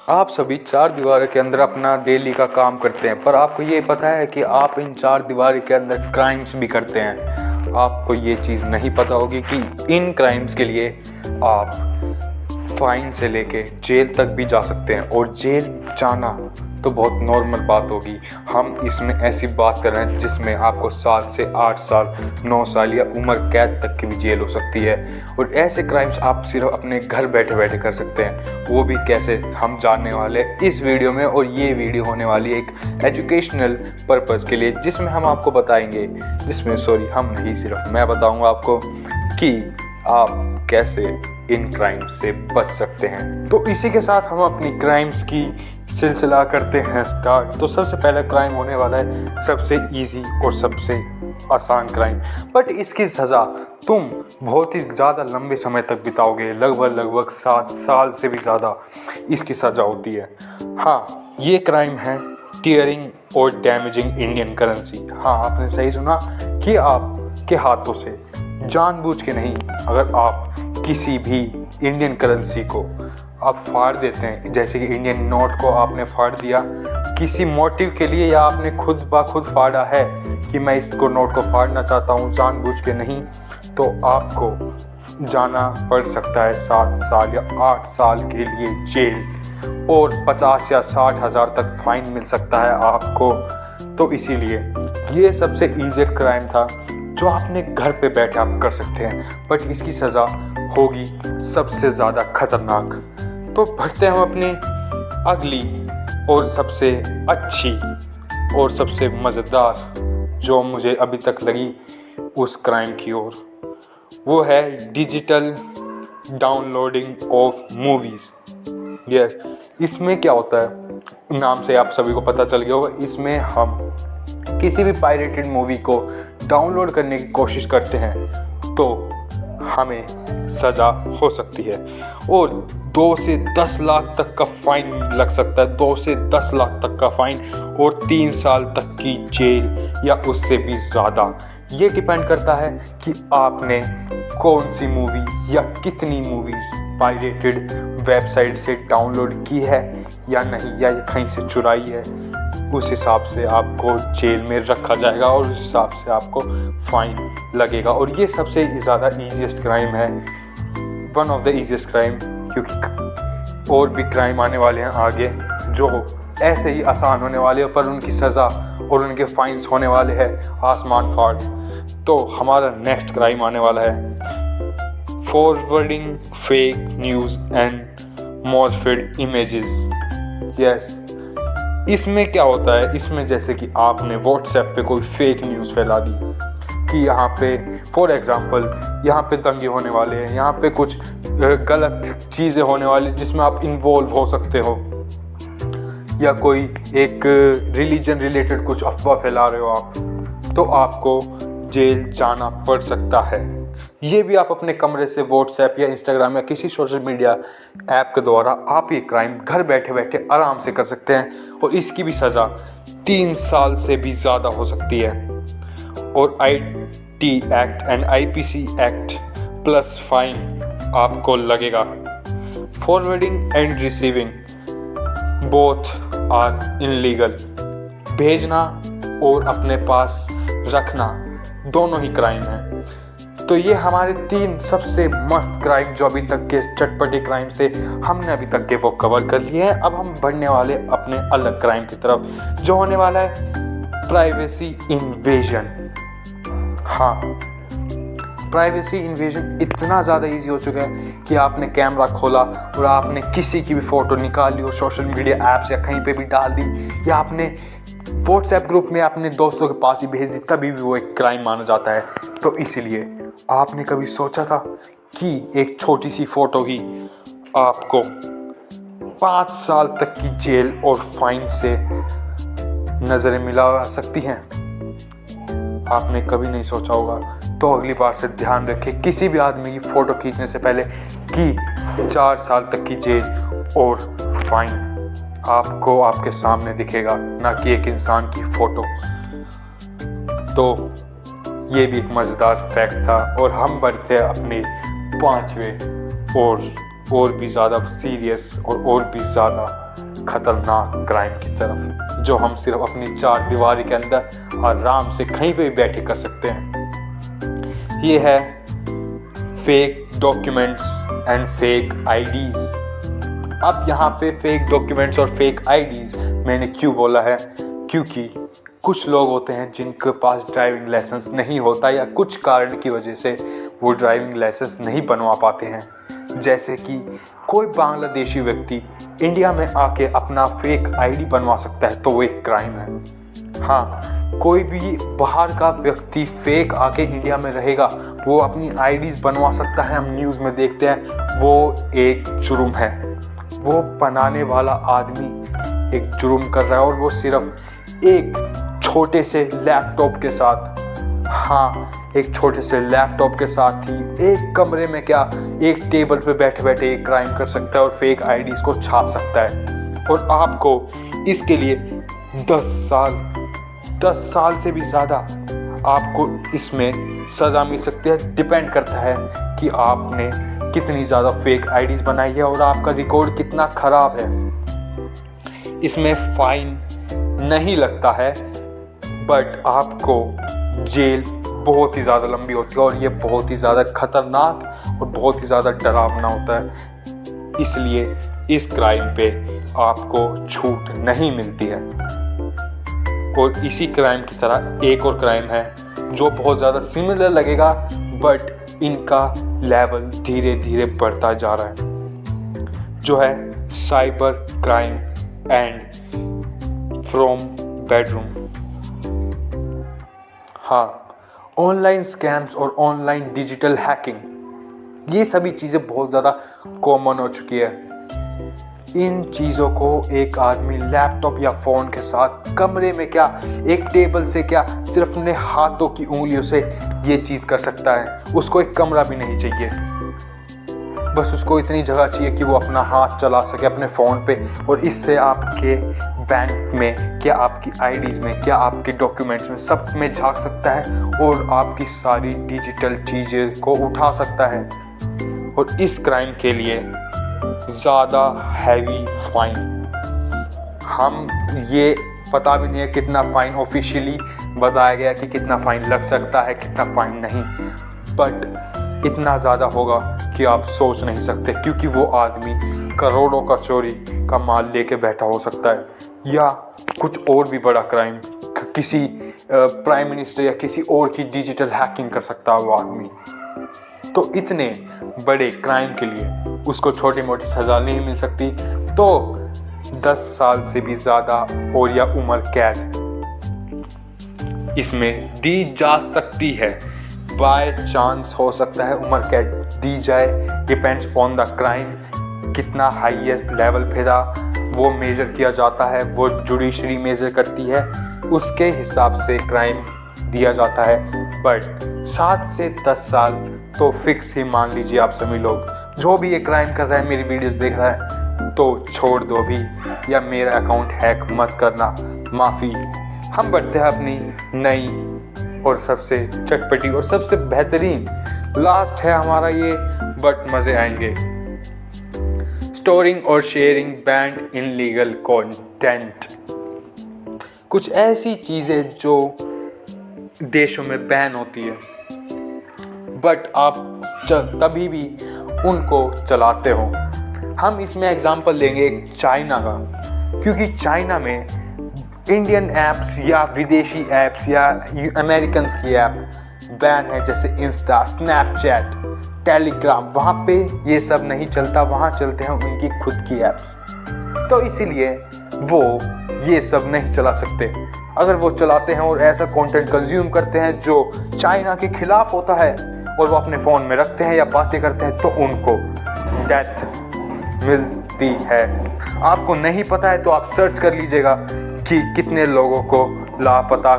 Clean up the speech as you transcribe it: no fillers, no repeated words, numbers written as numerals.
आप सभी चार दीवारों के अंदर अपना डेली का काम करते हैं, पर आपको ये पता है कि आप इन चार दीवारों के अंदर क्राइम्स भी करते हैं। आपको ये चीज़ नहीं पता होगी कि इन क्राइम्स के लिए आप फाइन से लेके जेल तक भी जा सकते हैं, और जेल जाना तो बहुत नॉर्मल बात होगी। हम इसमें ऐसी बात कर रहे हैं जिसमें आपको 7 से 8 साल, 9 साल या उम्र कैद तक की भी जेल हो सकती है। और ऐसे क्राइम्स आप सिर्फ अपने घर बैठे बैठे कर सकते हैं, वो भी कैसे हम जानने वाले हैं इस वीडियो में। और ये वीडियो होने वाली है एक एजुकेशनल पर्पज़ के लिए, जिसमें हम आपको बताएंगे, हम नहीं, सिर्फ मैं बताऊँगा आपको कि आप कैसे इन क्राइम्स से बच सकते हैं। तो इसी के साथ हम अपनी क्राइम्स की सिलसिला करते हैं स्टार्ट। तो सबसे पहला क्राइम होने वाला है सबसे इजी और सबसे आसान क्राइम, बट इसकी सज़ा तुम बहुत ही ज़्यादा लंबे समय तक बिताओगे, लगभग 7 साल से भी ज़्यादा इसकी सज़ा होती है। हाँ, ये क्राइम है टीयरिंग और डैमेजिंग इंडियन करेंसी। हाँ, आपने सही सुना कि आपके हाथों से जानबूझ के नहीं, अगर आप किसी भी इंडियन करेंसी को आप फाड़ देते हैं, जैसे कि इंडियन नोट को आपने फाड़ दिया किसी मोटिव के लिए, या आपने खुद ब खुद फाड़ा है कि मैं इसको नोट को फाड़ना चाहता हूँ जानबूझ के नहीं, तो आपको जाना पड़ सकता है 7 साल या 8 साल के लिए जेल, और 50 या 60 हज़ार तक फाइन मिल सकता है आपको। तो इसीलिए ये सबसे ईजी क्राइम था जो आपने घर पे बैठे आप कर सकते हैं, बट इसकी सज़ा होगी सबसे ज़्यादा खतरनाक। तो बढ़ते हैं हम अपनी अगली और सबसे अच्छी और सबसे मज़ेदार जो मुझे अभी तक लगी उस क्राइम की ओर, वो है digital downloading of movies. Yes, इसमें क्या होता है, नाम से आप सभी को पता चल गया होगा, इसमें हम किसी भी पायरेटेड मूवी को डाउनलोड करने की कोशिश करते हैं तो हमें सज़ा हो सकती है, और 2 से 10 लाख तक का फ़ाइन लग सकता है, 2 से 10 लाख तक का फ़ाइन, और 3 साल तक की जेल या उससे भी ज़्यादा। ये डिपेंड करता है कि आपने कौन सी मूवी या कितनी मूवीज़ पायरेटेड वेबसाइट से डाउनलोड की है या नहीं, या ये कहीं से चुराई है। उस हिसाब से आपको जेल में रखा जाएगा और उस हिसाब से आपको फाइन लगेगा। और ये सबसे ज़्यादा ईजीएस्ट क्राइम है, one of the easiest crime, क्योंकि और भी क्राइम आने वाले हैं आगे जो ऐसे ही आसान होने वाले हैं, पर उनकी सज़ा और उनके फाइन्स होने वाले हैं आसमान फाड़। तो हमारा नेक्स्ट क्राइम आने वाला है forwarding fake news and modified images. Yes, इसमें क्या होता है, इसमें जैसे कि आपने व्हाट्सएप पे कोई फेक न्यूज़ फैला दी कि यहाँ पे फॉर एग्ज़ाम्पल यहाँ पे दंगे होने वाले हैं, यहाँ पे कुछ गलत चीज़ें होने वाली जिसमें आप इन्वॉल्व हो सकते हो, या कोई एक रिलीजन रिलेटेड कुछ अफवाह फैला रहे हो आप, तो आपको जेल जाना पड़ सकता है। ये भी आप अपने कमरे से व्हाट्सएप या इंस्टाग्राम या किसी सोशल मीडिया ऐप के द्वारा आप ये क्राइम घर बैठे बैठे आराम से कर सकते हैं, और इसकी भी सज़ा 3 साल से भी ज़्यादा हो सकती है, और IT act and IPC act plus fine आपको लगेगा। Forwarding and receiving both are illegal. भेजना और अपने पास रखना दोनों ही क्राइम है। तो ये हमारे 3 सबसे मस्त क्राइम जो अभी तक के चटपटे क्राइम्स थे, हमने अभी तक के वो कवर कर लिए हैं। अब हम बढ़ने वाले अपने अलग क्राइम की तरफ, जो होने वाला है प्राइवेसी इन्वेजन। हाँ, प्राइवेसी इन्वेजन इतना ज़्यादा इजी हो चुका है कि आपने कैमरा खोला और आपने किसी की भी फ़ोटो निकाल ली और सोशल मीडिया ऐप्स या कहीं पे भी डाल दी, या आपने व्हाट्सएप ग्रुप में अपने दोस्तों के पास ही भेज दी, तभी भी वो एक क्राइम माना जाता है। तो इसीलिए आपने कभी सोचा था कि एक छोटी सी फ़ोटो ही आपको 5 साल तक की जेल और फाइन से नज़रें मिला सकती हैं? आपने कभी नहीं सोचा होगा। तो अगली बार से ध्यान रखें किसी भी आदमी की फ़ोटो खींचने से पहले कि 4 साल तक की जेल और फाइन आपको आपके सामने दिखेगा, ना कि एक इंसान की फ़ोटो। तो ये भी एक मज़ेदार फैक्ट था। और हम बढ़ते अपने 5वें और भी ज़्यादा सीरियस और भी ज़्यादा खतरनाक क्राइम की तरफ, जो हम सिर्फ अपनी चार दीवारी के अंदर आराम से कहीं पे भी बैठे कर सकते हैं। ये है fake documents and fake IDs. अब यहाँ पे फेक डॉक्यूमेंट्स और फेक आईडीज मैंने क्यों बोला है, क्योंकि कुछ लोग होते हैं जिनके पास ड्राइविंग लाइसेंस नहीं होता या कुछ कारण की वजह से वो ड्राइविंग लाइसेंस नहीं बनवा पाते हैं। जैसे कि कोई बांग्लादेशी व्यक्ति इंडिया में आके अपना फेक आईडी बनवा सकता है तो वो एक क्राइम है। हाँ, कोई भी बाहर का व्यक्ति फेक आके इंडिया में रहेगा, वो अपनी आईडीज बनवा सकता है, हम न्यूज़ में देखते हैं, वो एक जुर्म है। वो बनाने वाला आदमी एक जुर्म कर रहा है और वो सिर्फ एक छोटे से लैपटॉप के साथ, हाँ, एक छोटे से लैपटॉप के साथ ही एक कमरे में क्या, एक टेबल पे बैठे बैठे एक क्राइम कर सकता है और फेक आईडीज को छाप सकता है। और आपको इसके लिए 10 साल से भी ज़्यादा आपको इसमें सज़ा मिल सकती है। डिपेंड करता है कि आपने कितनी ज़्यादा फेक आईडीज बनाई है और आपका रिकॉर्ड कितना ख़राब है। इसमें फ़ाइन नहीं लगता है, बट आपको जेल बहुत ही ज़्यादा लंबी होती है और ये बहुत ही ज़्यादा खतरनाक और बहुत ही ज़्यादा डरावना होता है। इसलिए इस क्राइम पे आपको छूट नहीं मिलती है। और इसी क्राइम की तरह एक और क्राइम है जो बहुत ज़्यादा सिमिलर लगेगा, बट इनका लेवल धीरे धीरे बढ़ता जा रहा है, जो है cyber crime and from bedroom. हाँ, ऑनलाइन स्कैम्स और ऑनलाइन डिजिटल हैकिंग, ये सभी चीज़ें बहुत ज़्यादा कॉमन हो चुकी है। इन चीज़ों को एक आदमी लैपटॉप या फ़ोन के साथ कमरे में क्या, एक टेबल से क्या, सिर्फ अपने हाथों की उंगलियों से ये चीज़ कर सकता है। उसको एक कमरा भी नहीं चाहिए, बस उसको इतनी जगह चाहिए कि वो अपना हाथ चला सके अपने फ़ोन पे, और इससे आपके बैंक में क्या, आपकी आईडीज़ में क्या, आपके डॉक्यूमेंट्स में सब में झांक सकता है और आपकी सारी डिजिटल चीज़ें को उठा सकता है। और इस क्राइम के लिए ज़्यादा हैवी फाइन, हम ये पता भी नहीं है कितना फ़ाइन ऑफिशियली बताया गया कि कितना फ़ाइन लग सकता है, कितना फ़ाइन नहीं, बट इतना ज़्यादा होगा कि आप सोच नहीं सकते, क्योंकि वो आदमी करोड़ों का चोरी का माल लेके बैठा हो सकता है, या कुछ और भी बड़ा क्राइम, किसी प्राइम मिनिस्टर या किसी और की डिजिटल हैकिंग कर सकता है वो आदमी। तो इतने बड़े क्राइम के लिए उसको छोटी मोटी सज़ा नहीं मिल सकती, तो 10 साल से भी ज़्यादा और या उम्र कैद इसमें दी जा सकती है। बाय चांस हो सकता है उम्र कैद दी जाए, डिपेंड्स ऑन द क्राइम, कितना हाईएस्ट लेवल पे था वो मेजर किया जाता है, वो जुडिशरी मेजर करती है, उसके हिसाब से क्राइम दिया जाता है। बट 7 से 10 साल तो फिक्स ही मान लीजिए आप सभी लोग। जो भी ये क्राइम कर रहा है, मेरी वीडियोस देख रहा है, तो छोड़ दो अभी, या मेरा अकाउंट हैक मत करना, माफ़ी। हम बढ़ते हैं अपनी नई और सबसे चटपटी और सबसे बेहतरीन, लास्ट है हमारा ये, बट मज़े आएंगे। स्टोरिंग और sharing band in legal content. कुछ ऐसी चीज़ें जो देशों में बैन होती है, बट आप तभी भी उनको चलाते हो। हम इसमें एग्जांपल लेंगे एक चाइना का, क्योंकि चाइना में इंडियन ऐप्स या विदेशी ऐप्स या अमेरिकन्स की ऐप बैन है, जैसे इंस्टा, स्नैपचैट, टेलीग्राम। वहाँ पे ये सब नहीं चलता, वहाँ चलते हैं उनकी खुद की ऐप्स, तो इसीलिए वो ये सब नहीं चला सकते। अगर वो चलाते हैं और ऐसा कंटेंट कंज्यूम करते हैं जो चाइना के खिलाफ होता है और वो अपने फ़ोन में रखते हैं या बातें करते हैं, तो उनको डेथ मिलती है। आपको नहीं पता है तो आप सर्च कर लीजिएगा कि कितने लोगों को लापता